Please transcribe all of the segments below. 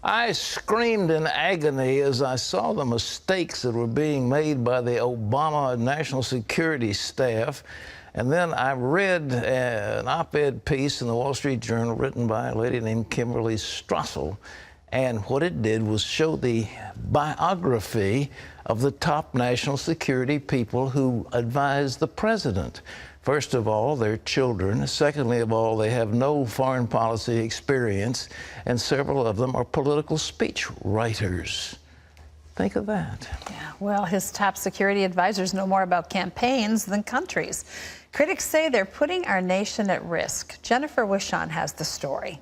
I screamed in agony as I saw the mistakes that were being made by the Obama national security staff. And then I read an op-ed piece in the Wall Street Journal written by a lady named Kimberly Strassel. And what it did was show the biography of the top national security people who advised the president. First of all, they're children. Secondly of all, they have no foreign policy experience, and several of them are political speech writers. Think of that. Yeah, well, his top security advisors know more about campaigns than countries. Critics say they're putting our nation at risk. Jennifer Wishon has the story.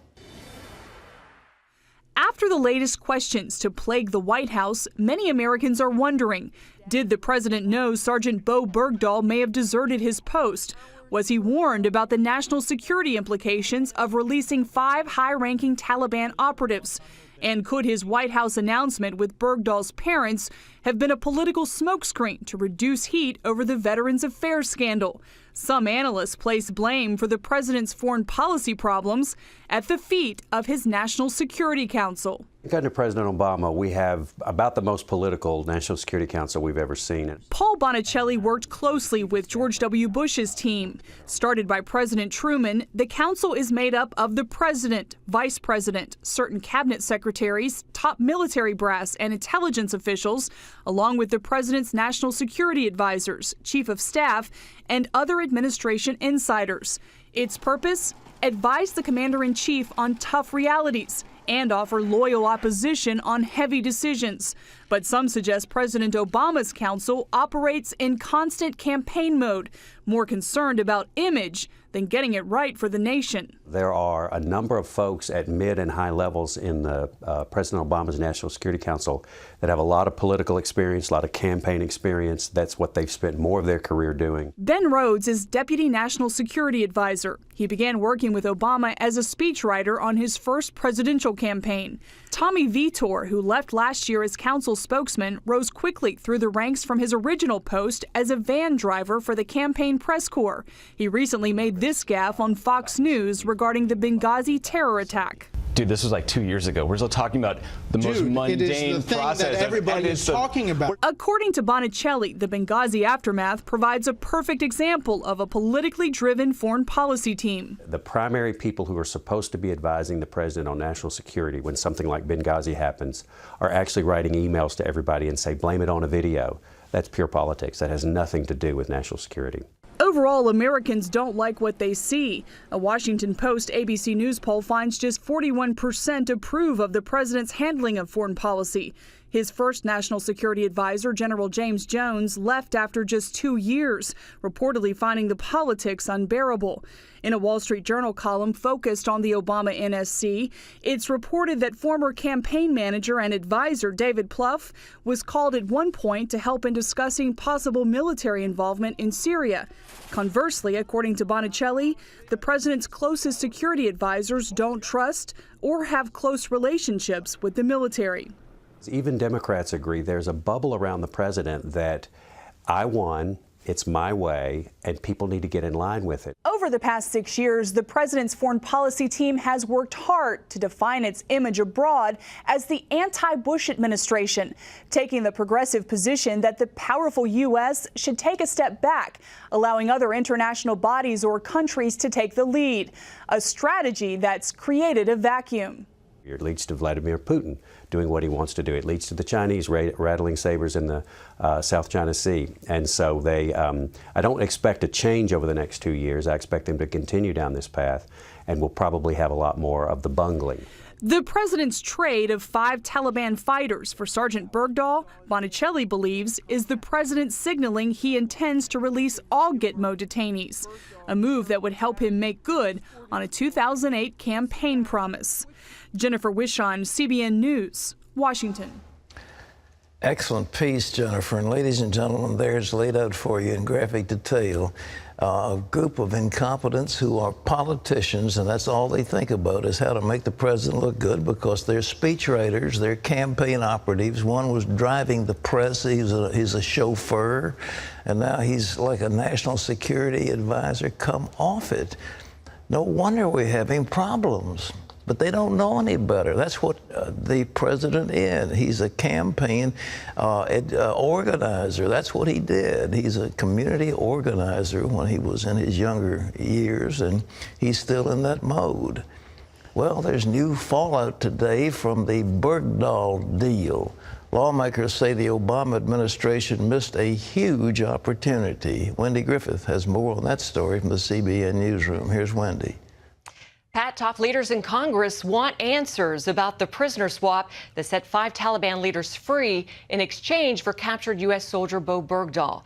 After the latest questions to plague the White House, many Americans are wondering, did the president know Sergeant Bo Bergdahl may have deserted his post? Was he warned about the national security implications of releasing 5 high-ranking Taliban operatives? And could his White House announcement with Bergdahl's parents have been a political smokescreen to reduce heat over the Veterans Affairs scandal? Some analysts place blame for the president's foreign policy problems at the feet of his National Security Council. Under President Obama, we have about the most political National Security Council we've ever seen. Paul Bonicelli worked closely with George W. Bush's team. Started by President Truman, the council is made up of the president, vice president, certain cabinet secretaries, top military brass and intelligence officials, along with the president's national security advisors, chief of staff, and other administration insiders. Its purpose? Advise the commander-in-chief on tough realities and offer loyal opposition on heavy decisions. But some suggest President Obama's council operates in constant campaign mode, more concerned about image than getting it right for the nation. There are a number of folks at mid and high levels in the President Obama's National Security Council that have a lot of political experience, a lot of campaign experience. That's what they've spent more of their career doing. Ben Rhodes is Deputy National Security Advisor. He began working with Obama as a speechwriter on his first presidential campaign. Tommy Vitor, who left last year as council spokesman, rose quickly through the ranks from his original post as a van driver for the campaign press corps. He recently made this gaffe on Fox News regarding the Benghazi terror attack. Dude, this was like 2 years ago. We're still talking about the most mundane it is the thing process that everybody is talking about. According to Bonicelli, the Benghazi aftermath provides a perfect example of a politically driven foreign policy team. The primary people who are supposed to be advising the president on national security when something like Benghazi happens are actually writing emails to everybody and say, blame it on a video. That's pure politics. That has nothing to do with national security. Overall, Americans don't like what they see. A Washington Post ABC News poll finds just 41% approve of the president's handling of foreign policy. His first national security advisor, General James Jones, left after just 2 years, reportedly finding the politics unbearable. In a Wall Street Journal column focused on the Obama NSC, it's reported that former campaign manager and advisor David Plouffe was called at one point to help in discussing possible military involvement in Syria. Conversely, according to Bonicelli, the president's closest security advisors don't trust or have close relationships with the military. Even Democrats agree there's a bubble around the president that I won, it's my way, and people need to get in line with it. Over the past 6 years, the president's foreign policy team has worked hard to define its image abroad as the anti-Bush administration, taking the progressive position that the powerful U.S. should take a step back, allowing other international bodies or countries to take the lead, a strategy that's created a vacuum. It leads to Vladimir Putin doing what he wants to do. It leads to the Chinese rattling sabers in the South China Sea. And so I don't expect a change over the next 2 years. I expect them to continue down this path, and we'll probably have a lot more of the bungling. The president's trade of 5 Taliban fighters for Sergeant Bergdahl, Bonicelli believes, is the president signaling he intends to release all Gitmo detainees, a move that would help him make good on a 2008 campaign promise. Jennifer Wishon, CBN News, Washington. Excellent piece, Jennifer. And ladies and gentlemen, there's laid out for you in graphic detail a group of incompetents who are politicians, and that's all they think about is how to make the president look good, because they're speechwriters, they're campaign operatives. One was driving the press. He's a chauffeur, and now he's like a national security advisor. Come off it. No wonder we're having problems. But they don't know any better. That's what the president is. He's a campaign organizer. That's what he did. He's a community organizer when he was in his younger years, and he's still in that mode. Well, there's new fallout today from the Bergdahl deal. Lawmakers say the Obama administration missed a huge opportunity. Wendy Griffith has more on that story from the CBN newsroom. Here's Wendy. Pat, top leaders in Congress want answers about the prisoner swap that set 5 Taliban leaders free in exchange for captured U.S. soldier Bo Bergdahl.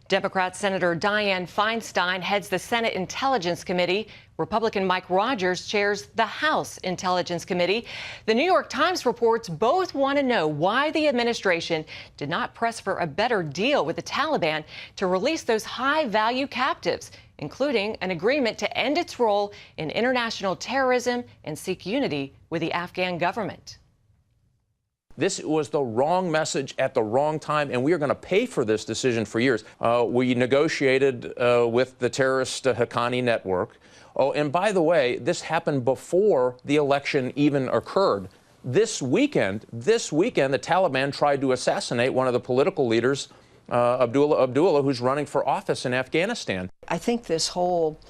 Democrat Senator Dianne Feinstein heads the Senate Intelligence Committee. Republican Mike Rogers chairs the House Intelligence Committee. The New York Times reports both want to know why the administration did not press for a better deal with the Taliban to release those high-value captives, including an agreement to end its role in international terrorism and seek unity with the Afghan government. This was the wrong message at the wrong time, and we are going to pay for this decision for years. We negotiated with the terrorist Haqqani network. Oh, and by the way, this happened before the election even occurred. This weekend, the Taliban tried to assassinate one of the political leaders, Abdullah, who's running for office in Afghanistan. I think this whole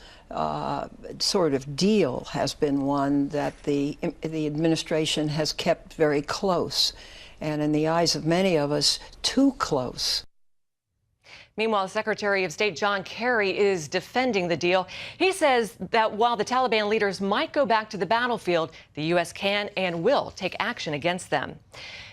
sort of deal has been one that the administration has kept very close, and in the eyes of many of us, too close. Meanwhile, Secretary of State John Kerry is defending the deal. He says that while the Taliban leaders might go back to the battlefield, the U.S. can and will take action against them.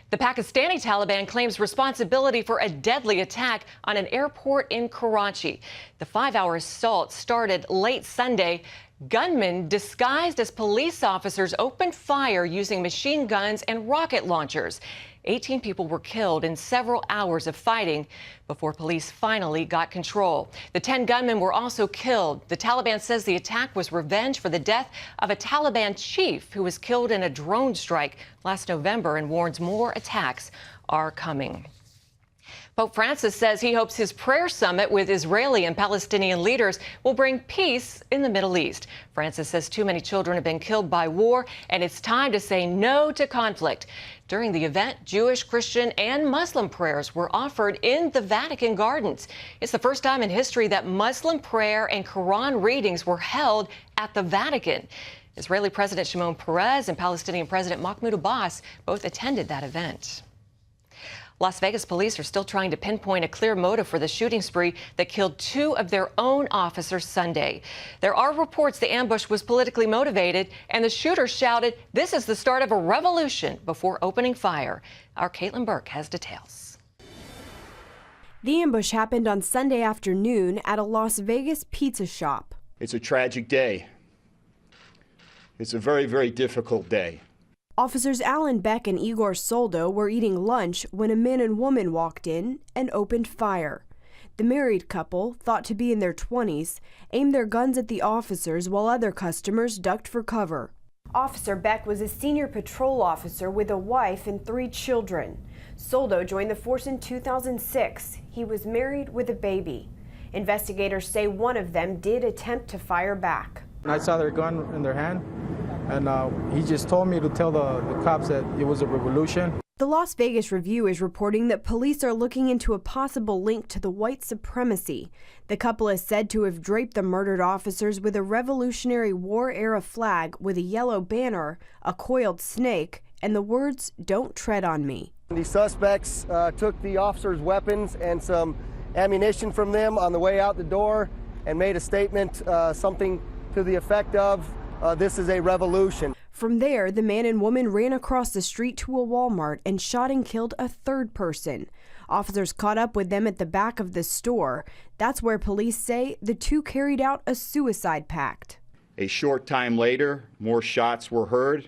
The Pakistani Taliban claims responsibility for a deadly attack on an airport in Karachi. The 5-hour assault started late Sunday. Gunmen disguised as police officers opened fire using machine guns and rocket launchers. 18 people were killed in several hours of fighting before police finally got control. The 10 gunmen were also killed. The Taliban says the attack was revenge for the death of a Taliban chief who was killed in a drone strike last November and warns more attacks are coming. Pope Francis says he hopes his prayer summit with Israeli and Palestinian leaders will bring peace in the Middle East. Francis says too many children have been killed by war, and it's time to say no to conflict. During the event, Jewish, Christian, and Muslim prayers were offered in the Vatican gardens. It's the first time in history that Muslim prayer and Quran readings were held at the Vatican. Israeli President Shimon Peres and Palestinian President Mahmoud Abbas both attended that event. Las Vegas police are still trying to pinpoint a clear motive for the shooting spree that killed 2 of their own officers Sunday. There are reports the ambush was politically motivated, and the shooter shouted, "This is the start of a revolution," before opening fire. Our Caitlin Burke has details. The ambush happened on Sunday afternoon at a Las Vegas pizza shop. It's a tragic day. It's a very, very difficult day. Officers Alan Beck and Igor Soldo were eating lunch when a man and woman walked in and opened fire. The married couple, thought to be in their 20s, aimed their guns at the officers while other customers ducked for cover. Officer Beck was a senior patrol officer with a wife and 3 children. Soldo joined the force in 2006. He was married with a baby. Investigators say one of them did attempt to fire back. I saw their gun in their hand, and he just told me to tell the cops that it was a revolution. The Las Vegas Review is reporting that police are looking into a possible link to the white supremacy. The couple is said to have draped the murdered officers with a Revolutionary War-era flag with a yellow banner, a coiled snake, and the words, "Don't tread on me." The suspects took the officers' weapons and some ammunition from them on the way out the door and made a statement, something to the effect of, "This is a revolution." From there, the man and woman ran across the street to a Walmart and shot and killed a 3rd person. Officers caught up with them at the back of the store. That's where police say the 2 carried out a suicide pact. A short time later, more shots were heard.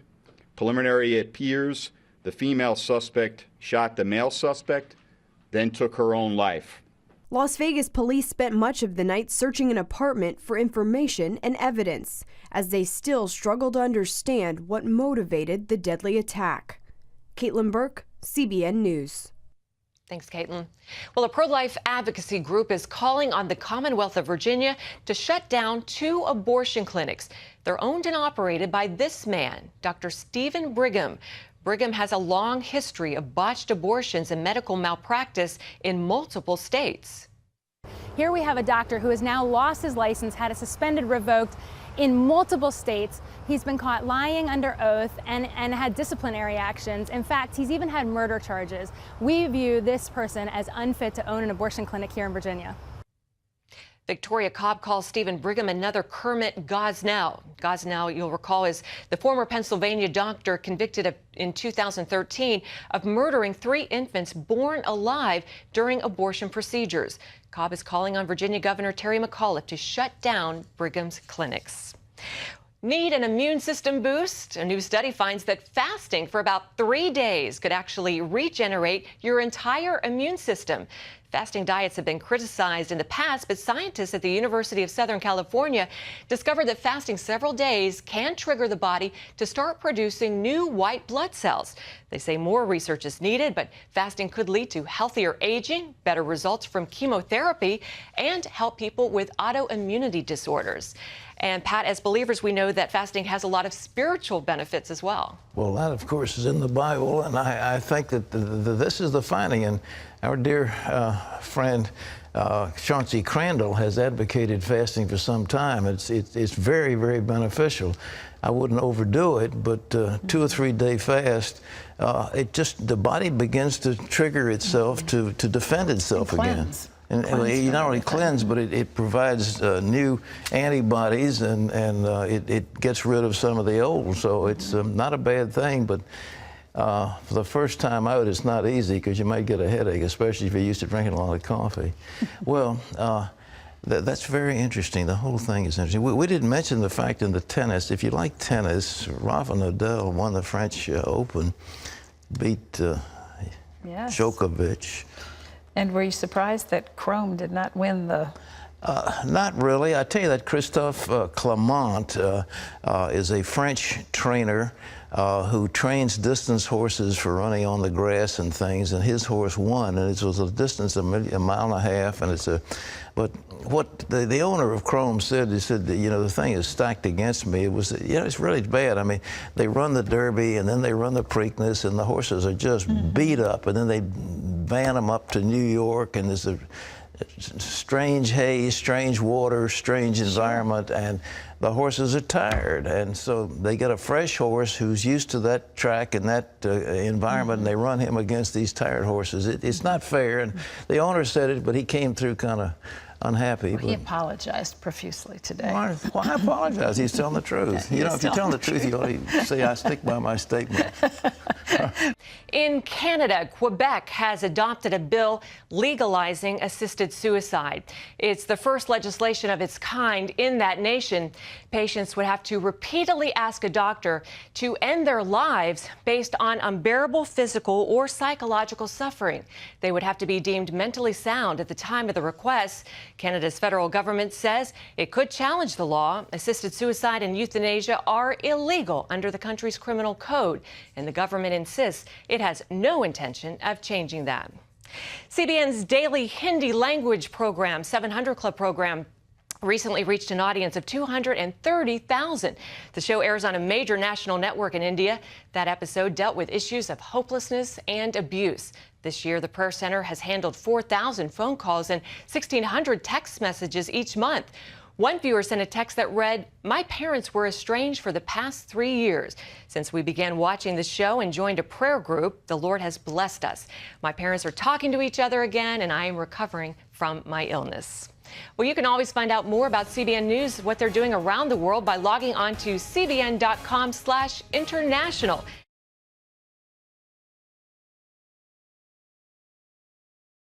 Preliminary appears the female suspect shot the male suspect, then took her own life. Las Vegas police spent much of the night searching an apartment for information and evidence, as they still struggle to understand what motivated the deadly attack. Caitlin Burke, CBN News. Thanks, Caitlin. Well, a pro-life advocacy group is calling on the Commonwealth of Virginia to shut down 2 abortion clinics. They're owned and operated by this man, Dr. Stephen Brigham. Brigham has a long history of botched abortions and medical malpractice in multiple states. Here we have a doctor who has now lost his license, had it suspended, revoked in multiple states. He's been caught lying under oath and had disciplinary actions. In fact, he's even had murder charges. We view this person as unfit to own an abortion clinic here in Virginia. Victoria Cobb calls Stephen Brigham another Kermit Gosnell. Gosnell, you'll recall, is the former Pennsylvania doctor convicted in 2013 of murdering 3 infants born alive during abortion procedures. Cobb is calling on Virginia Governor Terry McAuliffe to shut down Brigham's clinics. Need an immune system boost? A new study finds that fasting for about 3 days could actually regenerate your entire immune system. Fasting diets have been criticized in the past, but scientists at the University of Southern California discovered that fasting several days can trigger the body to start producing new white blood cells. They say more research is needed, but fasting could lead to healthier aging, better results from chemotherapy, and help people with autoimmunity disorders. And Pat, as believers, we know that fasting has a lot of spiritual benefits as well. Well, that, of course, is in the Bible, and I think that this is the finding. And our dear friend Chauncey Crandall has advocated fasting for some time. It's very, very beneficial. I wouldn't overdo it, but 2 or 3 day fast, the body begins to trigger itself to defend itself again. And you not only cleanse, but it provides new antibodies, and it gets rid of some of the old. So it's not a bad thing, but for the first time out, it's not easy because you might get a headache, especially if you're used to drinking a lot of coffee. Well, that's very interesting. The whole thing is interesting. We didn't mention the fact in the tennis. If you like tennis, Rafa Nadal won the French Open, beat Djokovic. And were you surprised that Chrome did not win the... Not really. I tell you that Christophe Clement is a French trainer who trains distance horses for running on the grass and things, and his horse won, and it was a distance of 1.5 miles, and it's a... But what the owner of Chrome said, he said, you know, the thing is stacked against me. It was, you know, it's really bad. I mean, they run the Derby, and then they run the Preakness, and the horses are just beat up, and then they van them up to New York, and there's a strange haze, strange water, strange environment, and the horses are tired. And so they get a fresh horse who's used to that track and that environment, and they run him against these tired horses. It's not fair, and the owner said it, but he came through kind of unhappy. Well, he apologized profusely today. Why apologize? He's telling the truth. You know, if you're telling the truth, you ought to say, I stick by my statement. In Canada, Quebec has adopted a bill legalizing assisted suicide. It's the first legislation of its kind in that nation. Patients would have to repeatedly ask a doctor to end their lives based on unbearable physical or psychological suffering. They would have to be deemed mentally sound at the time of the request. Canada's federal government says it could challenge the law. Assisted suicide and euthanasia are illegal under the country's criminal code, and the government insists it has no intention of changing that. CBN's daily Hindi language program, 700 Club program, recently reached an audience of 230,000. The show airs on a major national network in India. That episode dealt with issues of hopelessness and abuse. This year, the Prayer Center has handled 4,000 phone calls and 1,600 text messages each month. One viewer sent a text that read, "My parents were estranged for the past 3 years. Since we began watching the show and joined a prayer group, the Lord has blessed us. My parents are talking to each other again, and I am recovering from my illness." Well, you can always find out more about CBN News, what they're doing around the world, by logging on to cbn.com/international.